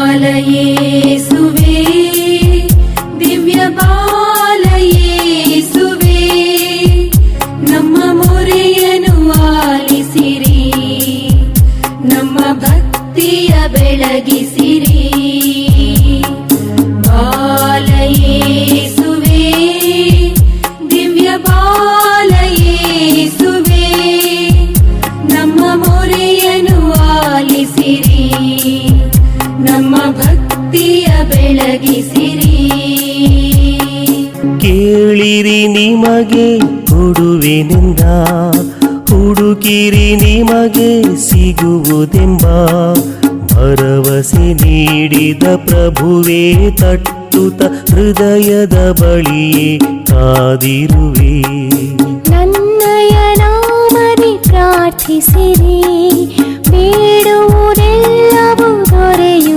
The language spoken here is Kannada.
ಬಾಲಯೇಸುವೇ ದಿವ್ಯ ಬಾಲಯೇಸುವೇ ನಮ್ಮ ಮೊರೆಯನ್ನು ಆಲಿಸಿರಿ, ನಮ್ಮ ಭಕ್ತಿಯ ಬೆಳಗಿಸಿರಿ. ಬಾಲಯೇಸುವೇ ದಿವ್ಯ ಬಾಲಯೇಸುವೇ ನಮ್ಮ ಮೊರೆಯನ್ನು ಆಲಿಸಿರಿ, ನಮ್ಮ ಭಕ್ತಿಯ ಬೆಳಗಿಸಿರಿ. ಕೇಳಿರಿ ನಿಮಗೆ ಕೊಡುವೆನೆಂದ, ಹುಡುಕಿರಿ ನಿಮಗೆ ಸಿಗುವುದೆಂಬ ಭರವಸೆ ನೀಡಿದ ಪ್ರಭುವೇ ತಟ್ಟುತ್ತ ಹೃದಯದ ಬಳಿಯೇ ಕಾದಿರುವೆ. ನನ್ನಯ ನಾಮದಿ ಪ್ರಾರ್ಥಿಸಿರಿ, ಬೇಡುವುದೆಲ್ಲವೂ